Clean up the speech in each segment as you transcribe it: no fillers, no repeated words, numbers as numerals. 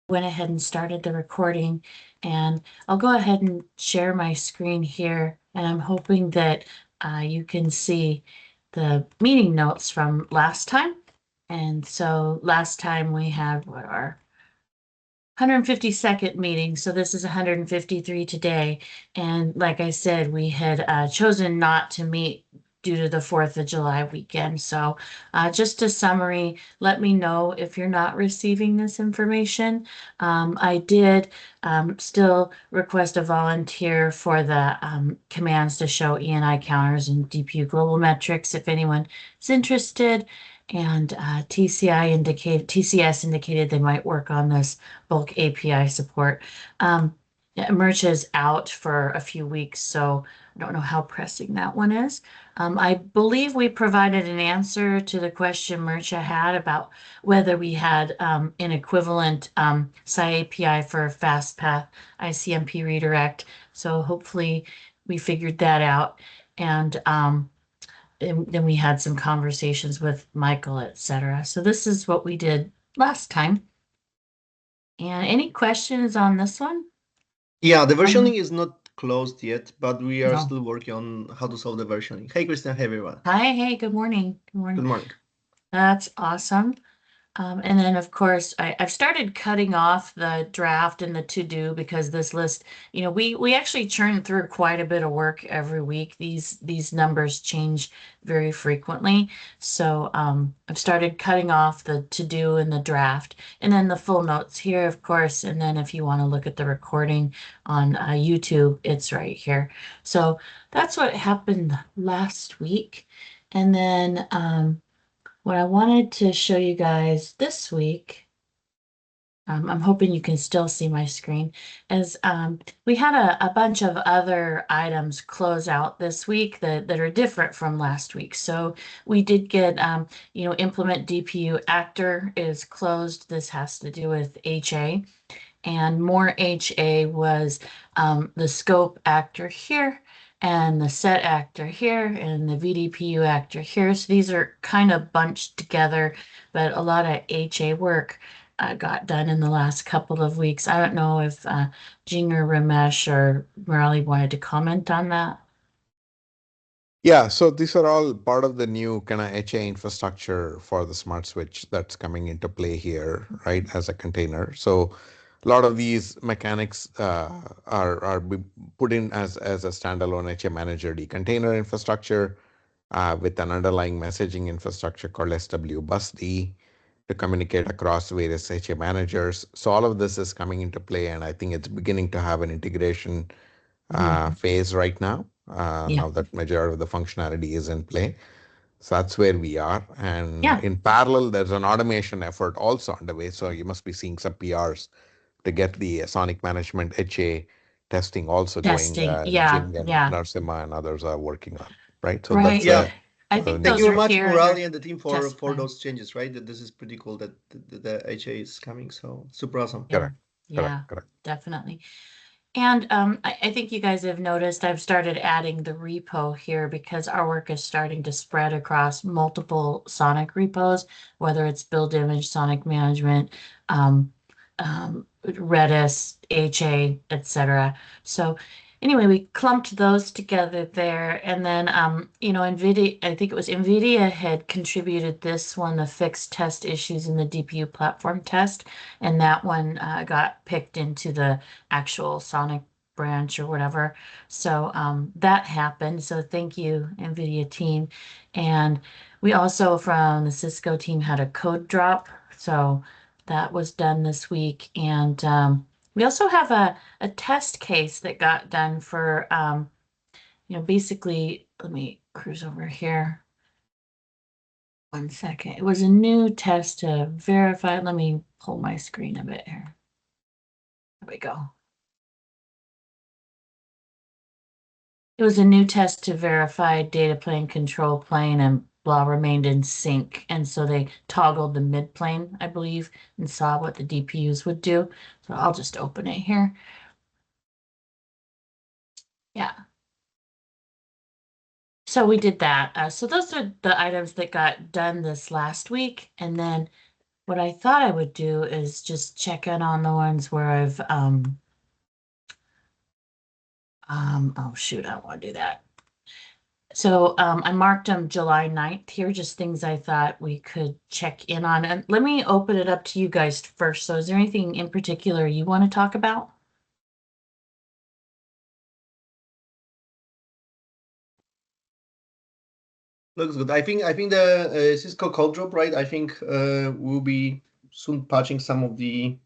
went ahead and started the recording, and I'll go ahead and share my screen here, and I'm hoping that you can see the meeting notes from last time. And so last time we had our 152nd meeting, so this is 153 today. And like I said, we had chosen not to meet due to the 4th of July weekend. So just a summary, let me know if you're not receiving this information. I did still request a volunteer for the commands to show ENI counters and DPU global metrics if anyone is interested. And TCS indicated they might work on this bulk API support. Merch is out for a few weeks, so I don't know how pressing that one is. I believe we provided an answer to the question Mercha had about whether we had an equivalent SAI API for FastPath ICMP redirect. So hopefully we figured that out. And then we had some conversations with Michael, etc. So this is what we did last time. And any questions on this one? Yeah, the versioning is not closed yet, but we are No. still working on how to solve the versioning. Hey, Christian. Hey, everyone. Hi, hey, good morning. Good morning. Good morning. That's awesome. And then, of course, I've started cutting off the draft and the to-do because this list, we actually churn through quite a bit of work every week. These numbers change very frequently. So I've started cutting off the to-do and the draft, and then the full notes here, of course. And then if you want to look at the recording on YouTube, it's right here. So that's what happened last week. And then what I wanted to show you guys this week, I'm hoping you can still see my screen, is we had a bunch of other items close out this week that are different from last week. So we did get, implement DPU actor is closed. This has to do with HA. And more HA was the scope actor here and the set actor here and the VDPU actor here. So these are kind of bunched together, but a lot of HA work got done in the last couple of weeks. I don't know if Jing or Ramesh or Murali wanted to comment on that. Yeah, so these are all part of the new kind of HA infrastructure for the smart switch that's coming into play here, right, as a container. So a lot of these mechanics are put in as a standalone HA manager container infrastructure with an underlying messaging infrastructure called SW-BUSD to communicate across various HA managers. So all of this is coming into play, and I think it's beginning to have an integration phase right now. Now that majority of the functionality is in play. So that's where we are. And in parallel, there's an automation effort also underway. So you must be seeing some PRs to get the SONiC management HA testing also going. Jing and Narasimha and others are working on, right? So right. that's I think thank you very much, here Murali and the team for those changes, right? This is pretty cool that the HA is coming. So super awesome. Correct. Definitely. And I think you guys have noticed I've started adding the repo here because our work is starting to spread across multiple SONiC repos, whether it's build image, SONiC management, Redis, HA, etc. So anyway, we clumped those together there. And then, NVIDIA, I think it was NVIDIA had contributed this one, the fixed test issues in the DPU platform test. And that one got picked into the actual SONiC branch or whatever. So that happened. So thank you, NVIDIA team. And we also from the Cisco team had a code drop. So that was done this week. And we also have a test case that got done for, basically, let me cruise over here. 1 second. It was a new test to verify. Let me pull my screen a bit here. There we go. It was a new test to verify data plane, control plane, and blah remained in sync. And so they toggled the mid plane, I believe, and saw what the DPUs would do. So I'll just open it here. Yeah. So we did that. So those are the items that got done this last week. And then what I thought I would do is just check in on the ones where I've, oh shoot, I don't want to do that. So I marked them July 9th here, just things I thought we could check in on. And let me open it up to you guys first. So is there anything in particular you want to talk about? Looks good. I think the Cisco code drop, right? I think we'll be soon patching some of the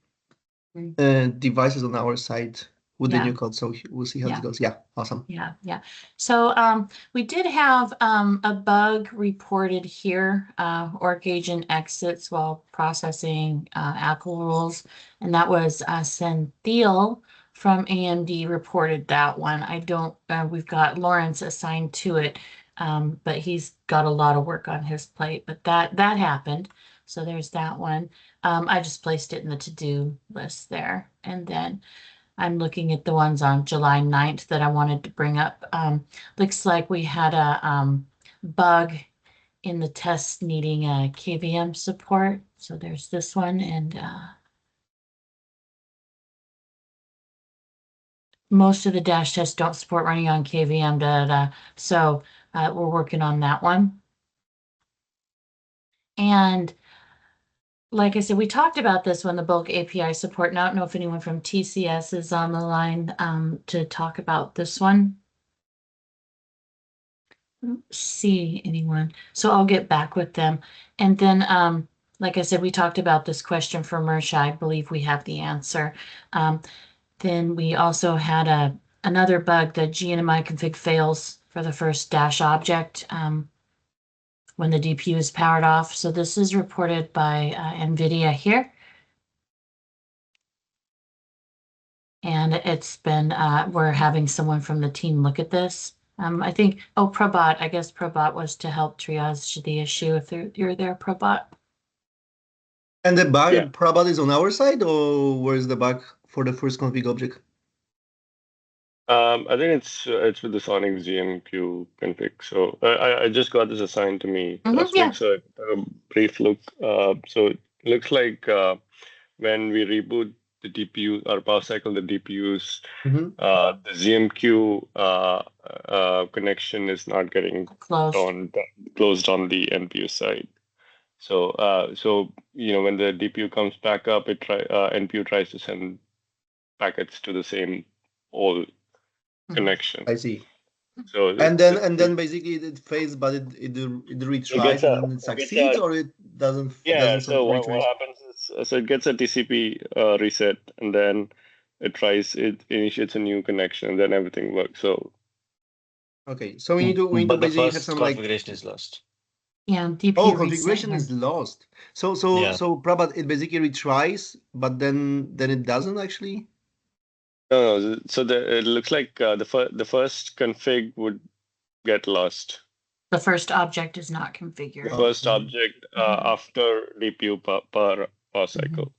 devices on our side with the new code. So we'll see how it goes. Yeah, awesome. Yeah. So we did have a bug reported here, OrchAgent exits while processing ACL rules, and that was Centhiel from AMD reported that one. I don't, we've got Lawrence assigned to it, but he's got a lot of work on his plate, but that happened. So there's that one. I just placed it in the to-do list there. And then I'm looking at the ones on July 9th that I wanted to bring up. Looks like we had a bug in the test needing a KVM support. So there's this one, and most of the dash tests don't support running on KVM. So we're working on that one. And like I said, we talked about this one, the bulk API support. And I don't know if anyone from TCS is on the line to talk about this one. I don't see anyone, so I'll get back with them. And then, like I said, we talked about this question for Mersha. I believe we have the answer. Then we also had another bug, the GNMI config fails for the first dash object when the DPU is powered off. So this is reported by NVIDIA here. And it's been, we're having someone from the team look at this. I think, Prabhat, I guess Prabhat was to help triage the issue if you're there, Prabhat. And the bug, Prabhat, is on our side, or where's the bug for the first config object? I think it's with the SONiC GMQ config. So I just got this assigned to me last week, so I took a brief look. So it looks like when we reboot the DPU, our power cycle, the DPUs, the ZMQ connection is not getting closed on the NPU side. So when the DPU comes back up, NPU tries to send packets to the same old connection. I see. So and then basically it fails, but it retries and then it succeeds, or it doesn't. Yeah. So what happens is, so it gets a TCP reset, and then it initiates a new connection, and then everything works. So okay, so we need to basically have some configuration is lost. Yeah, DPU configuration is lost. So Prabhat, it basically retries, but then it doesn't actually. No. So it looks like the first config would get lost. The first object is not configured. The first object after DPU power cycle.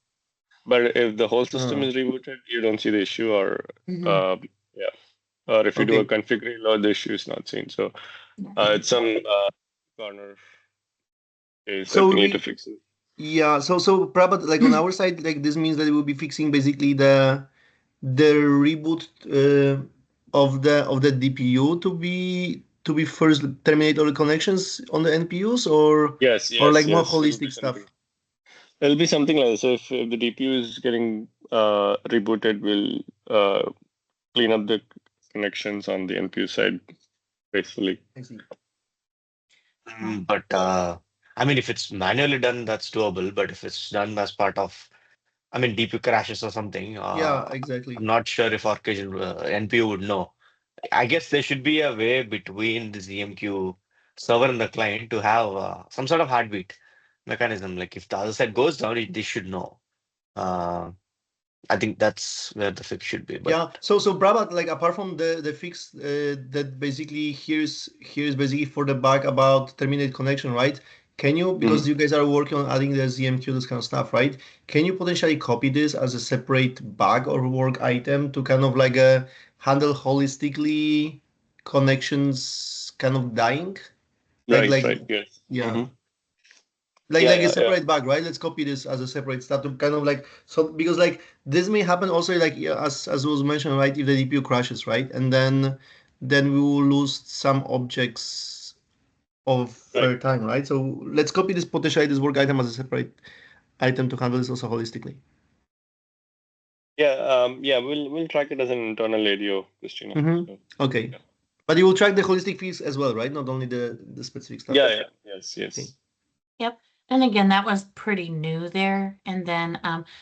But if the whole system is rebooted, you don't see the issue, or or if you do a config reload, the issue is not seen. So it's some corner case that we need to fix it. Yeah. So Prabhat, like on our side, like this means that we will be fixing basically the reboot of the DPU to be first terminate all the connections on the NPUs, or more holistic stuff. It'll be something like this. So if the DPU is getting rebooted, we'll clean up the connections on the NPU side gracefully. I see. But I mean, if it's manually done, that's doable. But if it's done as part of, DPU crashes or something. Exactly. I'm not sure if OrchAgent NPU would know. I guess there should be a way between the ZMQ server and the client to have some sort of heartbeat mechanism. Like if the other side goes down, they should know. I think that's where the fix should be. But... Yeah. So Prabhat, like apart from the fix that basically here's basically for the bug about terminate connection, right? Can you, because you guys are working on adding the ZMQ, this kind of stuff, right? Can you potentially copy this as a separate bug or work item to kind of like handle holistically connections kind of dying? Right. Yes. Yeah. like Yeah, like a yeah, separate bug, right? Let's copy this as a separate stuff to kind of like, so because like this may happen also, like as was mentioned, right? If the DPU crashes, right, and then we will lose some objects of right. fair time, right? So let's copy this potentially this work item as a separate item to handle this also holistically. Yeah, yeah, we'll track it as an internal ADO, Christina. So, Okay. yeah. But you will track the holistic piece as well, right? Not only the specific stuff. Yeah, yes. Okay. Yep. And again, that was pretty new there. And then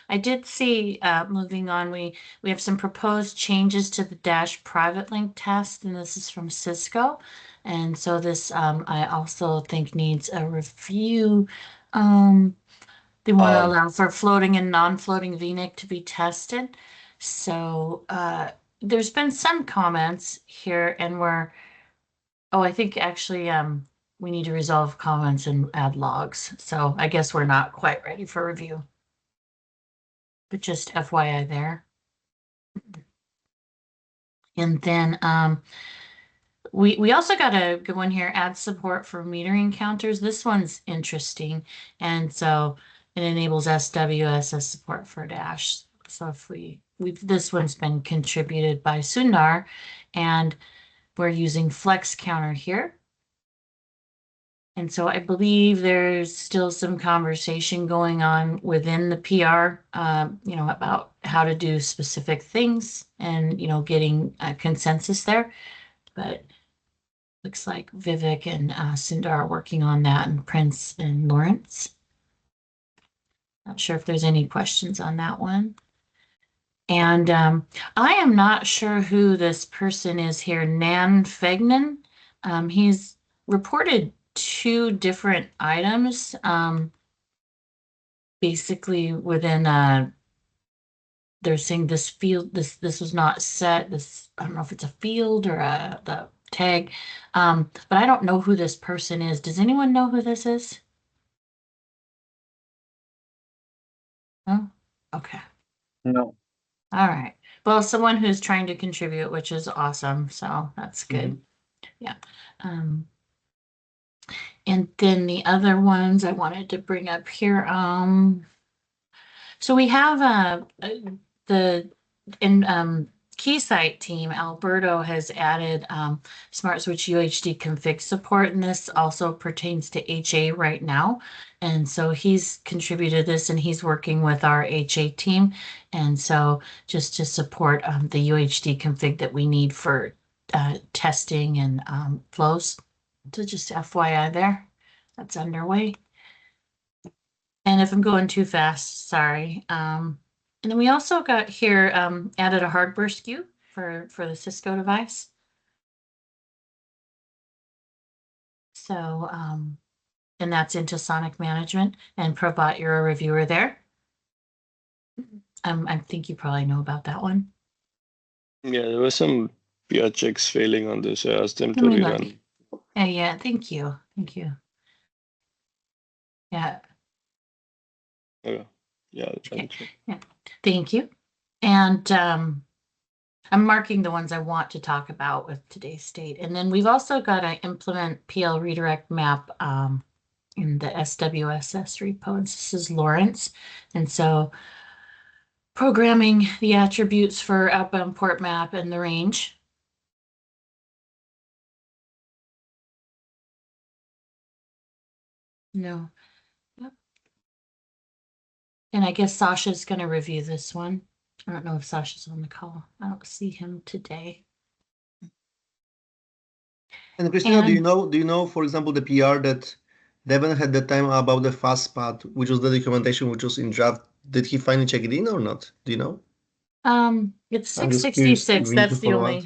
I did see, moving on, we have some proposed changes to the Dash private link test, and this is from Cisco. And so this I also think needs a review. They want to allow for floating and non-floating VNIC to be tested. So there's been some comments here, and I think actually we need to resolve comments and add logs. So I guess we're not quite ready for review. But just FYI there. And then we also got a good one here, add support for metering counters. This one's interesting. And so it enables SWSS support for Dash. So if this one's been contributed by Sundar, and we're using Flex Counter here. And so I believe there's still some conversation going on within the PR, about how to do specific things and, getting a consensus there. But looks like Vivek and Sundar are working on that, and Prince and Lawrence. Not sure if there's any questions on that one. And I am not sure who this person is here, Nan Fegnan. He's reported 2 different items, basically within they're saying this field, this was not set, this, I don't know if it's a field or the tag, but I don't know who this person is. Does anyone know who this is? No? Okay. No. All right. Well, someone who's trying to contribute, which is awesome, so that's good. Yeah. And then the other ones I wanted to bring up here. So we have the Keysight team, Alberto has added Smart Switch UHD config support, and this also pertains to HA right now. And so he's contributed this, and he's working with our HA team. And so just to support the UHD config that we need for testing and flows. So just FYI there, that's underway. And if I'm going too fast, sorry. And then we also got here, added a hardware SKU for the Cisco device. So, and that's into SONiC management, and Probot, you're a reviewer there. I think you probably know about that one. Yeah, there were some PR checks failing on this. I asked them to Let me look. rerun. Yeah, thank you. Yeah. Okay. Yeah, Okay. Yeah, thank you. And I'm marking the ones I want to talk about with today's state. And then we've also got to implement PL redirect map in the SWSS repo. And this is Lawrence. And so programming the attributes for outbound port map and the range. No. Yep. And I guess Sasha's going to review this one. I don't know if Sasha's on the call. I don't see him today. And Christina, do you know, for example, the PR that Devon had the time about the fast path, which was the documentation which was in draft? Did he finally check it in or not? Do you know? It's I'm just curious 666. if we need to That's the follow only up.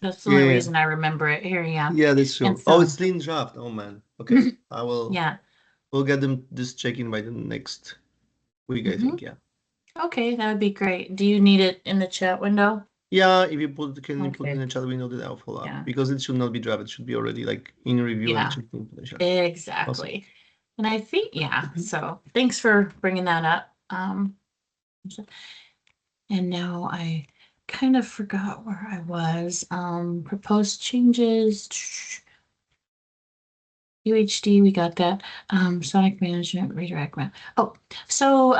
that's the only Yeah. reason I remember it here. Yeah. Yeah, that's true. And Oh, so- it's still in draft. Oh man. Okay. I will. Yeah. We'll get them this check-in by the next week, I think. Yeah. Okay, that would be great. Do you need it in the chat window? Yeah, if you put you put it Okay. in the chat window, that I'll follow up Yeah. because it should not be draft. It should be already like in review Yeah. and should be in the chat. Exactly. Awesome. And I think, yeah, so thanks for bringing that up. And now I kind of forgot where I was. Proposed changes. UHD, we got that. SONiC management, redirect map. Oh, so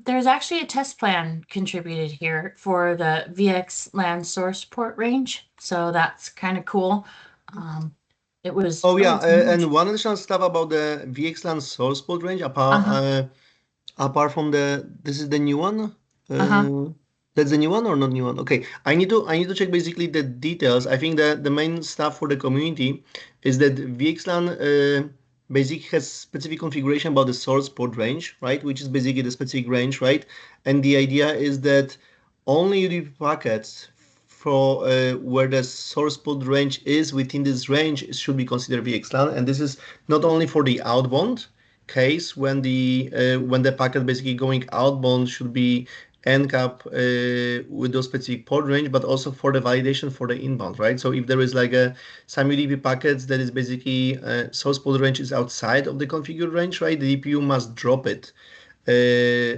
there's actually a test plan contributed here for the VXLAN source port range. So that's kind of cool. It was. Oh yeah, it's and one additional stuff about the VXLAN source port range, apart from this is the new one. That's the new one or not new one? Okay, I need to check basically the details. I think the main stuff for the community is that VXLAN basically has specific configuration about the source port range, right? Which is basically the specific range, right? And the idea is that only UDP packets for where the source port range is within this range should be considered VXLAN, and this is not only for the outbound case when the packet basically going outbound should be NCAP with those specific port range, but also for the validation for the inbound, right? So if there is like some UDP packets that is basically source port range is outside of the configured range, right? The DPU must drop it.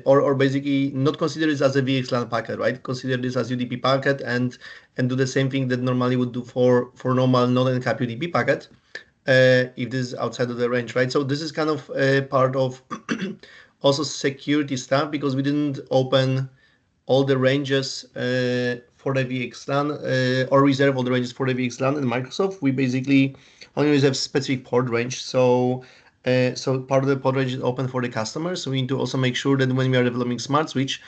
Or basically not consider this as a VXLAN packet, right? Consider this as UDP packet and do the same thing that normally would do for normal non-NCAP UDP packet if this is outside of the range, right? So this is kind of part of also security stuff because we didn't open all the ranges for the VXLAN or reserve all the ranges for the VXLAN in Microsoft. We basically only reserve specific port range. So part of the port range is open for the customers. So we need to also make sure that when we are developing Smart Switch,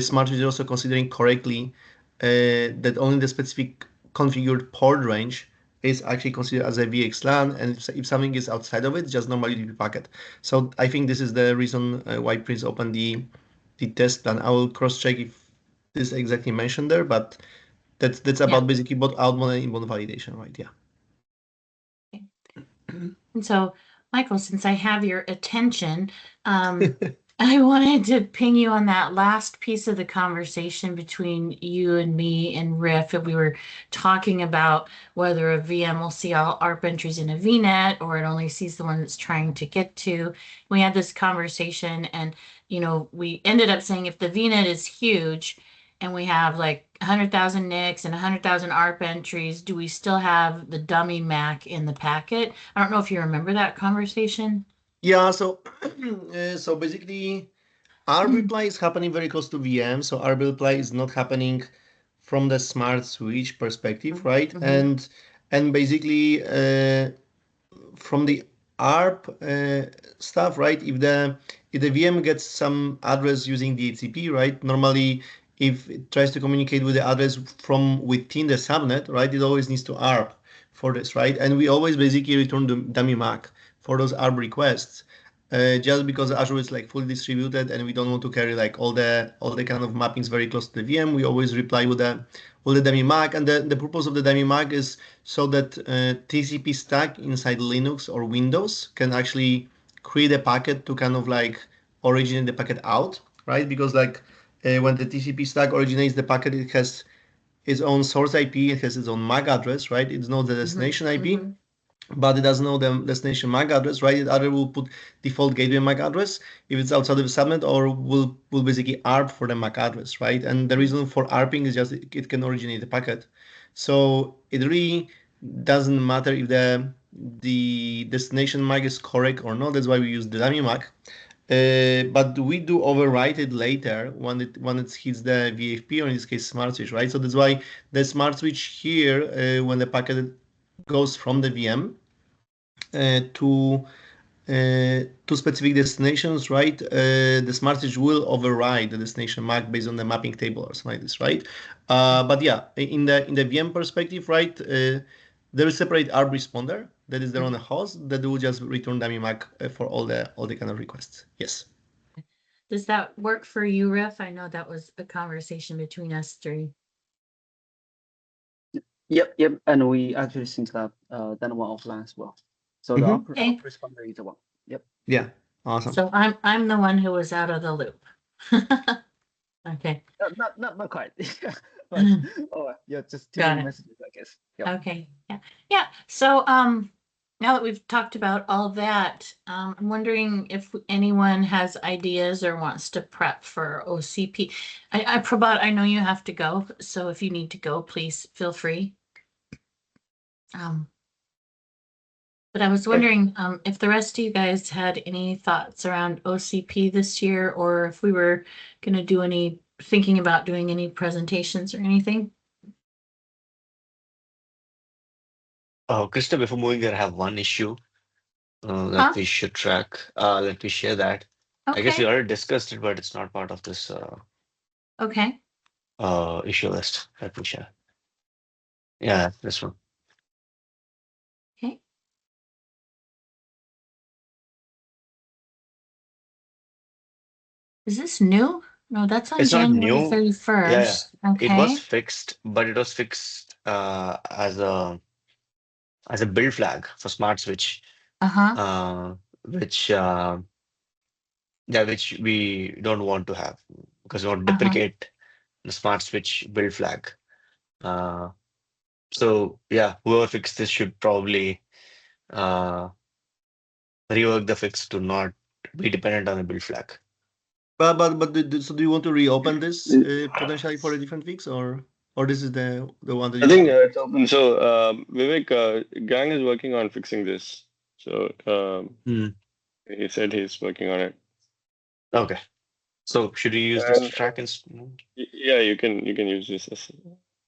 Smart Switch is also considering correctly that only the specific configured port range is actually considered as a VXLAN, and if something is outside of it, just normal UDP packet. So I think this is the reason why Prince opened the test plan. I will cross-check if this is exactly mentioned there, but that's about basically both outbound and inbound validation, right? Yeah. And so, Michael, since I have your attention, I wanted to ping you on that last piece of the conversation between you and me and Riff. And we were talking about whether a VM will see all ARP entries in a VNET or it only sees the one it's trying to get to. We had this conversation and, we ended up saying if the VNET is huge and we have like 100,000 NICs and 100,000 ARP entries, do we still have the dummy MAC in the packet? I don't know if you remember that conversation. Yeah, so so basically ARP reply is happening very close to VM, so ARP reply is not happening from the smart switch perspective, right? And basically from the ARP stuff, right? If the VM gets some address using the DHCP, right? Normally, if it tries to communicate with the address from within the subnet, right? It always needs to ARP for this, right? And we always basically return the dummy MAC for those ARP requests. Just because Azure is like fully distributed and we don't want to carry like all the kind of mappings very close to the VM, we always reply with the dummy MAC. And the purpose of the dummy MAC is so that TCP stack inside Linux or Windows can actually create a packet to kind of like originate the packet out, right? Because like when the TCP stack originates the packet, it has its own source IP, it has its own MAC address, right? It's not the destination IP. But it doesn't know the destination MAC address, right? It either will put default gateway MAC address if it's outside of the subnet, or will basically ARP for the MAC address, right? And the reason for ARPing is just it can originate the packet. So it really doesn't matter if the destination MAC is correct or not. That's why we use the dummy MAC. But we do overwrite it later when it hits the VFP, or in this case smart switch, right? So that's why the smart switch here, when the packet goes from the VM to specific destinations, right? The smart switch will override the destination MAC based on the mapping table or something like this, right? But yeah, in the VM perspective, right? There is separate ARP responder that is there on the host that will just return dummy MAC for all the kind of requests. Yes. Does that work for you, Riff? I know that was a conversation between us three. Yep. And we actually synced up that one offline as well. So the ARP responder is the one. Yep. Yeah. Awesome. So I'm the one who was out of the loop. Okay. Not quite. But, yeah, just too many messages, I guess. Yep. Okay. Yeah. So now that we've talked about all that, I'm wondering if anyone has ideas or wants to prep for OCP. Prabhat, I know you have to go, so if you need to go, please feel free. But I was wondering if the rest of you guys had any thoughts around OCP this year, or if we were going to do any thinking about doing any presentations or anything. Krista, before moving there, I have one issue that we should track. Let me share that. Okay. I guess we already discussed it, but it's not part of this okay. Issue list. Let me share. Yeah, this one. Okay. Is this new? No, that's on It's not January new. 31st. Yeah, Okay. it was fixed, but it was fixed as a build flag for Smart Switch. Which which we don't want to have because we want to deprecate the Smart Switch build flag. So yeah, whoever fixed this should probably rework the fix to not be dependent on a build flag. So do you want to reopen this potentially for a different fix, or this is the one that I think it's open. So Vivek, Gang is working on fixing this. So he said he's working on it. Okay. So should we use this to track and? Yeah, you can use this as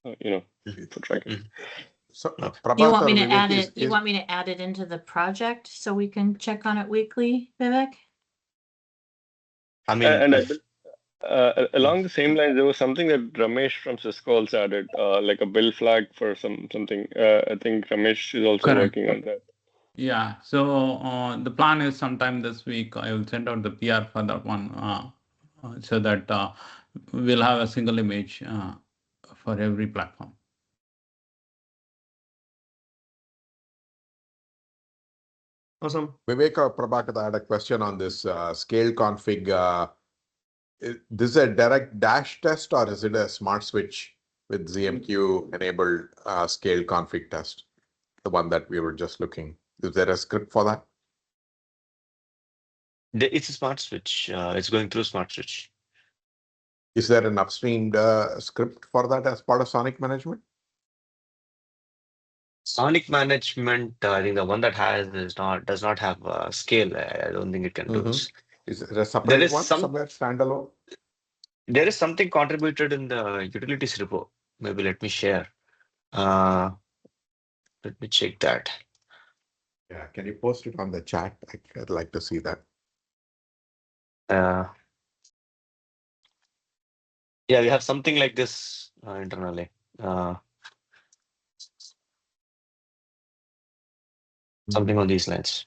for tracking. So, you want me to add it? You want me to add it into the project so we can check on it weekly, Vivek? I mean, along the same lines, there was something that Ramesh from Cisco also added, like a build flag for something. I think Ramesh is also working on that. Yeah. So the plan is sometime this week I will send out the PR for that one, so that we'll have a single image for every platform. Awesome. Vivek or Prabhakar, I had a question on this scale config. This is a direct dash test, or is it a smart switch with ZMQ enabled scale config test? The one that we were just looking. Is there a script for that? It's a smart switch. It's going through smart switch. Is there an upstream script for that as part of SONiC management? SONiC management, I think the one that does not have scale. I don't think it can do this. Is there a separate one somewhere standalone? There is something contributed in the utilities repo. Maybe let me share. Let me check that. Yeah, can you post it on the chat? I'd like to see that. Yeah, we have something like this internally. Something on these lines.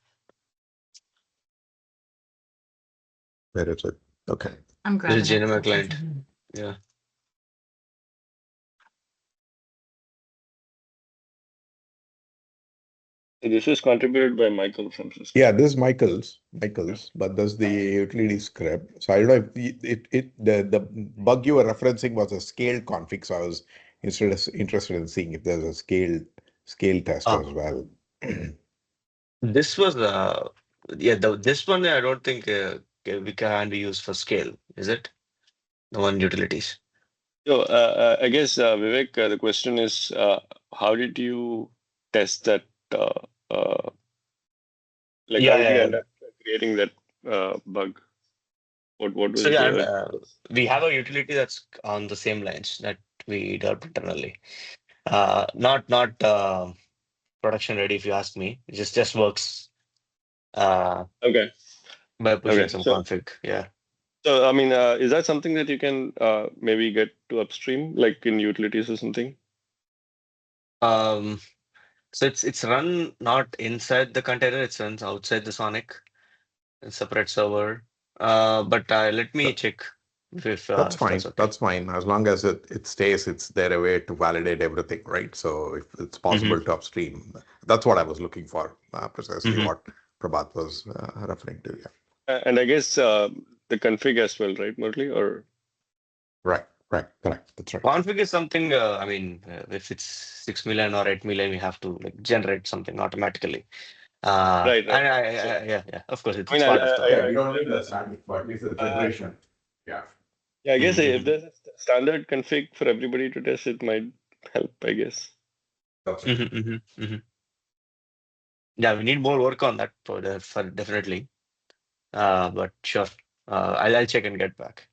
Where is it? Okay. I'm grabbing it. GNMI client. Yeah. This is contributed by Michael from Cisco. Yeah, this is Michael's, but there's the utility script. So I don't know if the bug you were referencing was a scale config. So I was interested in seeing if there's a scale test as well. This was this one I don't think we can be used for scale, is it? The one utilities. So I guess Vivek, the question is, how did you test that? How did you end up creating that bug? What was we have a utility that's on the same lines that we developed internally. Not production ready, if you ask me. It just works. Okay. By pushing some config. Yeah. So I mean, is that something that you can maybe get to upstream, like in utilities or something? So it's run not inside the container; it runs outside the SONiC, a separate server. But let me check if that's fine. That's okay. That's fine as long as it stays. It's there a way to validate everything, right? So if it's possible to upstream, that's what I was looking for. Precisely what Prabhat was referring to. Yeah. And I guess the config as well, right, Murli? Or right, correct. That's right. Config is something. I mean, if it's 6 million or 8 million, we have to like generate something automatically. Right. Yeah. Of course, it's part of the. We don't need the standard, but at least the generation. Yeah. Yeah, I guess if there's a standard config for everybody to test, it might help. I guess. That's right. Yeah, we need more work on that for definitely. But sure, I'll check and get back.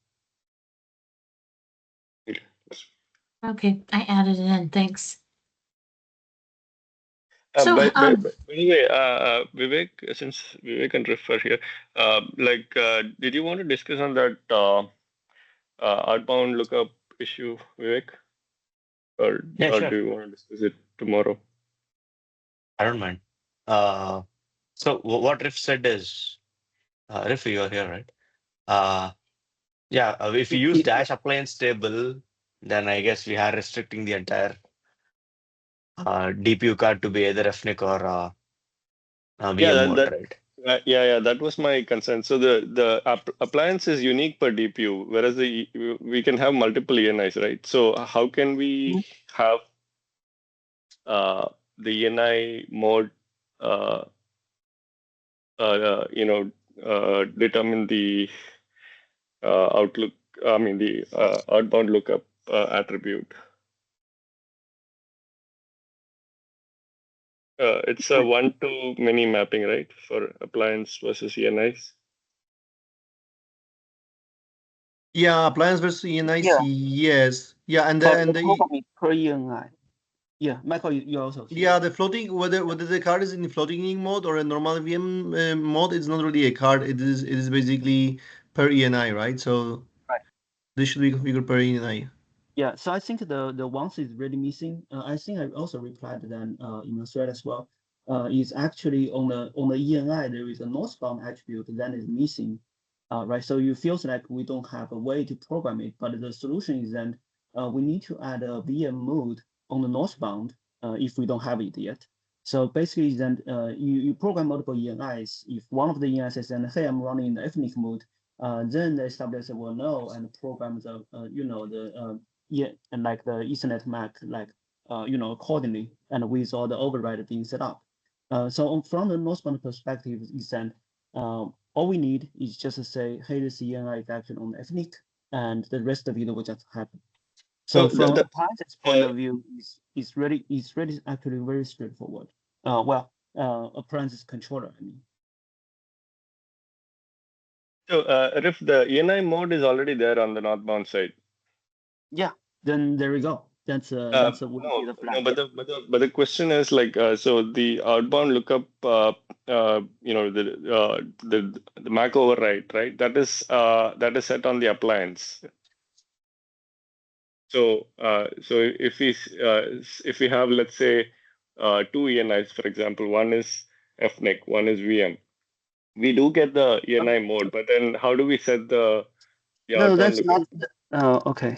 Okay, I added it in. Thanks. Anyway, Vivek, since Vivek and Riff are here, did you want to discuss on that outbound lookup issue, Vivek, or Sure. do you want to discuss it tomorrow? I don't mind. So what Riff said is, Riff, you are here, right? Yeah, if you use dash appliance table, then I guess we are restricting the entire DPU card to be either FNIC or VM mode, right? Yeah, that was my concern. So the appliance is unique per DPU, whereas we can have multiple ENIs, right? So how can we have the ENI mode, determine the outlook? I mean the outbound lookup attribute. It's a 1-to-many mapping, right, for appliance versus ENIs? Yeah, appliance versus ENIs, yes. Yeah, and the program is per ENI. Yeah, Michael, you also. Yeah, the floating, whether the card is in floating mode or a normal VM mode, it's not really a card. It is basically per ENI, right? So this should be configured per ENI. Yeah, so I think the ones is really missing. I think I also replied to them in the thread as well. Is actually on the ENI there is a northbound attribute that is missing, right? So it feels like we don't have a way to program it, but the solution is that we need to add a VM mode on the northbound if we don't have it yet. So basically, then you program multiple ENIs. If one of the ENIs says, "Hey, I'm running in the ethnic mode," then the SWS will know and program the and like the Ethernet MAC, accordingly, and with all the override being set up. So from the northbound perspective, is that all we need is just to say, hey, this ENI is actually on ethnic, and the rest of it will just happen. So from the appliances point of view, is really actually very straightforward. Appliances controller, I mean. So if the ENI mode is already there on the northbound side. Yeah, then there we go. That's a the flag. No, but the question is like so the outbound lookup, the MAC override, right? That is set on the appliance. So if we have, let's say, 2 ENIs, for example, one is FNIC, one is VM. We do get the ENI mode, but then how do we set the no, that's lookup? Not. Okay,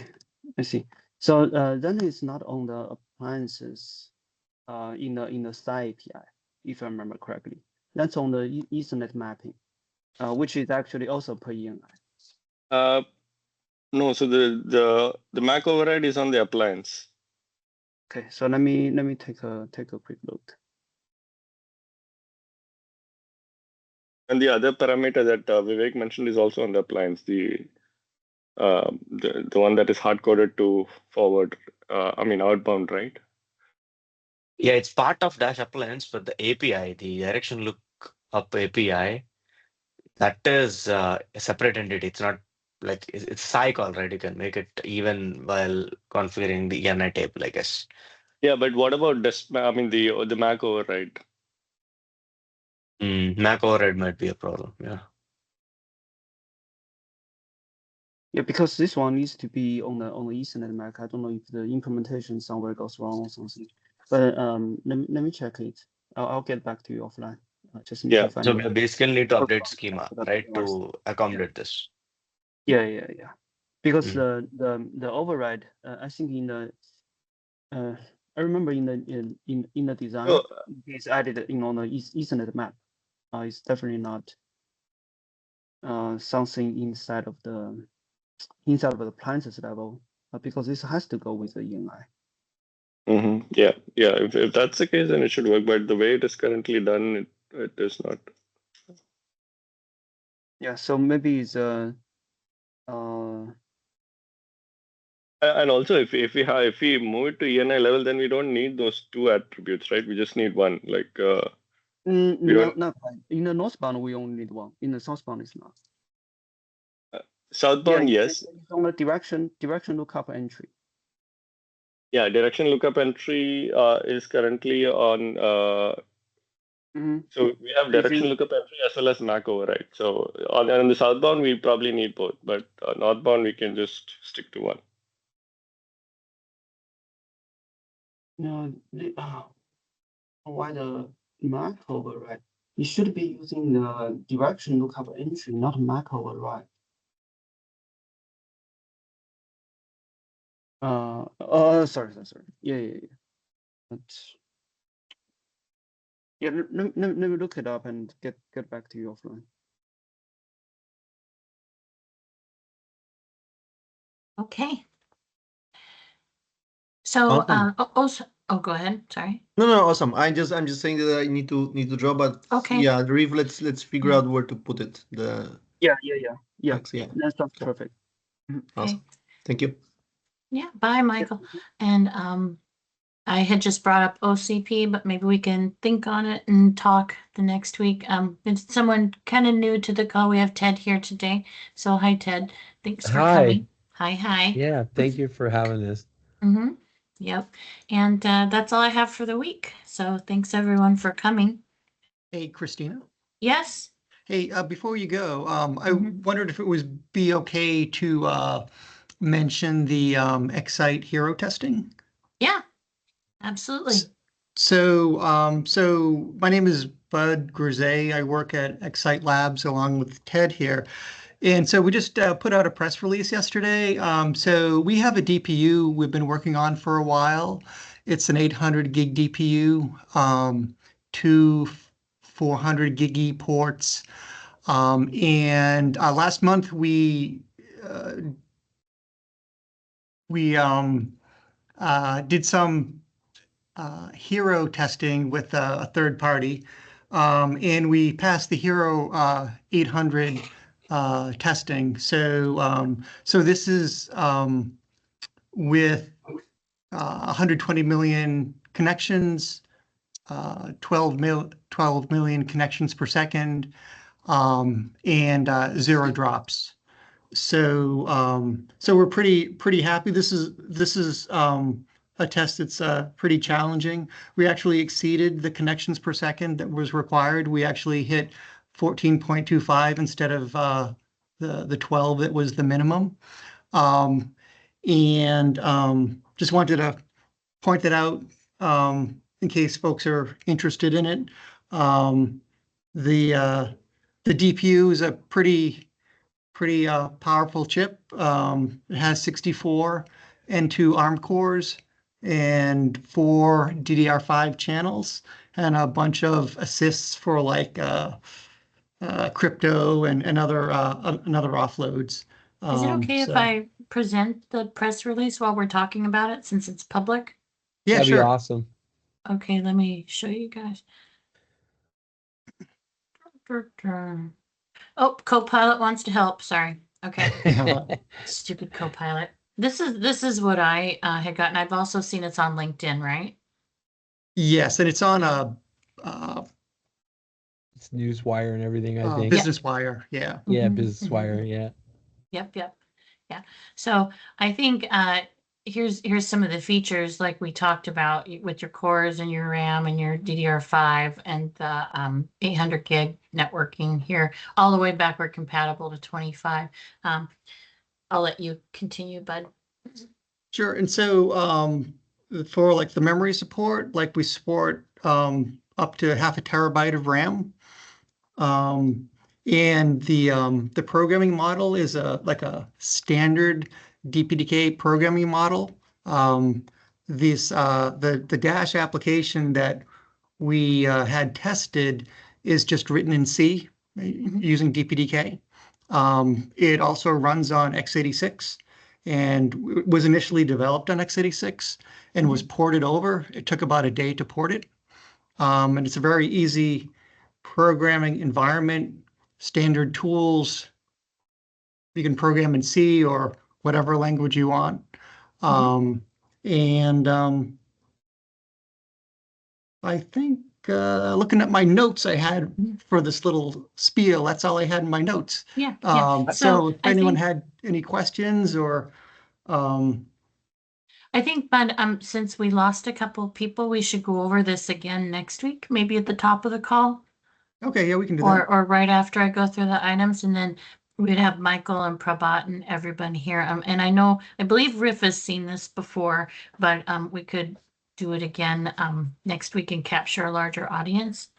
I see. So then it's not on the appliances in the SAI API, if I remember correctly. That's on the Ethernet mapping, which is actually also per ENI. No, so the MAC override is on the appliance. Okay, so let me take a quick look. And the other parameter that Vivek mentioned is also on the appliance, the one that is hard coded to forward. Outbound, right? Yeah, it's part of Dash appliance, but the API, the direction lookup API, that is a separate entity. It's not like it's SAI call, right? You can make it even while configuring the ENI table, I guess. Yeah, but what about the MAC override? MAC override might be a problem. Yeah. Yeah, because this one needs to be on the Ethernet MAC. I don't know if the implementation somewhere goes wrong or something. But let me check it. I'll get back to you offline. Just need to find so we basically need to update schema, right, to accommodate this. Yeah. Because the override, I think in the I remember in the design it's added on the Ethernet map. It's definitely not something inside of the appliances level, because this has to go with the ENI. Mm-hmm. Yeah. If that's the case, then it should work. But the way it is currently done, it is not. Yeah. So maybe it's And also, if we move it to ENI level, then we don't need those 2 attributes, right? We just need one. Like No, not quite. In the northbound, we only need one. In the southbound, it's not. Southbound, yes. It's on the direction lookup entry. Yeah, direction lookup entry is currently on. So we have direction lookup entry as well as MAC override. So on the southbound, we probably need both, but northbound, we can just stick to one. No, why the MAC override? You should be using the direction lookup entry, not MAC override. Sorry. Yeah. Yeah, let me look it up and get back to you offline. Okay. So, Awesome. go ahead. Sorry. No, awesome. I'm just saying that I need to draw, but Okay. yeah, Reeve, let's figure out where to put it. Yeah. Yeah. That sounds perfect. Awesome. Thank you. Yeah. Bye, Michael. And I had just brought up OCP, but maybe we can think on it and talk the next week. It's someone kind of new to the call. We have Ted here today. So hi, Ted. Thanks for coming. Hi. Yeah, thank you for having this. Yep. And that's all I have for the week. So thanks everyone for coming. Hey, Christina. Yes. Hey, before you go, I wondered if it would be okay to mention the Excite hero testing. Yeah, absolutely. So my name is Bud Grisey. I work at Excite Labs along with Ted here. And so we just put out a press release yesterday. So we have a DPU we've been working on for a while. It's an 800 gig DPU, two 400 gig ports. And last month we did some hero testing with a third party, and we passed the hero 800 testing. So this is with 120 million connections, 12 million connections per second, and 0 drops. So we're pretty happy. This is a test that's pretty challenging. We actually exceeded the connections per second that was required. We actually hit 14.25 instead of the 12 that was the minimum. And just wanted to point that out in case folks are interested in it. The DPU is a pretty powerful chip. It has 64 N2 ARM cores and 4 DDR5 channels and a bunch of assists for like crypto and other offloads. Is it okay if I present the press release while we're talking about it since it's public? Yeah, That'd sure. be awesome. Okay, let me show you guys. Oh, Copilot wants to help. Sorry. Okay. Stupid Copilot. This is what I had gotten. I've also seen it's on LinkedIn, right? Yes, and it's on a It's Newswire and everything, I think. Business Wire. Yeah. Yeah, Business Wire. Yeah. Yep. Yeah. So I think here's some of the features like we talked about with your cores and your RAM and your DDR5 and the 800 gig networking here, all the way backward compatible to 25. I'll let you continue, Bud. Sure. And so for like the memory support, like we support up to 0.5 terabyte of RAM. And the programming model is like a standard DPDK programming model. The Dash application that we had tested is just written in C using DPDK. It also runs on x86 and was initially developed on x86 and was ported over. It took about a day to port it. And it's a very easy programming environment, standard tools. You can program in C or whatever language you want. I think looking at my notes I had for this little spiel. That's all I had in my notes. Yeah. So if I anyone think, had any questions or, I think, but since we lost a couple people, we should go over this again next week, maybe at the top of the call. okay, yeah, we can do Or that. or right after I go through the items, and then we'd have Michael and Prabhat and everybody here. And I believe Riff has seen this before, but we could do it again next week and capture a larger audience.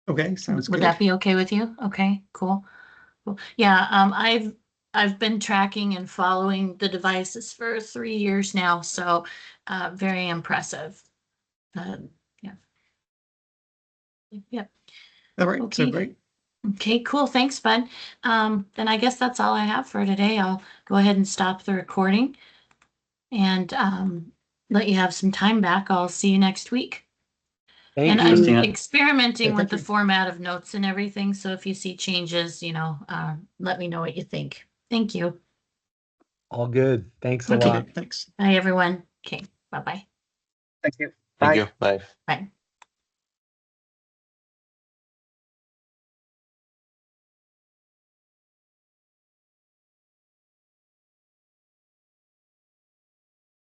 Okay, sounds Would good. that be okay with you? Okay, cool. Yeah, I've been tracking and following the devices for 3 years now, so very impressive. Yeah. Yep. All right, so Okay. great. Okay, cool. Thanks, bud. Then I guess that's all I have for today. I'll go ahead and stop the recording and let you have some time back. I'll see you next week. Thank And you. I'm Christina. experimenting Yeah, with thank the you. format of notes and everything. So if you see changes, let me know what you think. Thank you. All good. Thanks a Okay. lot. Okay, thanks. Bye, everyone. Okay, bye-bye. Thank you. Thank Bye. you. Bye. Bye.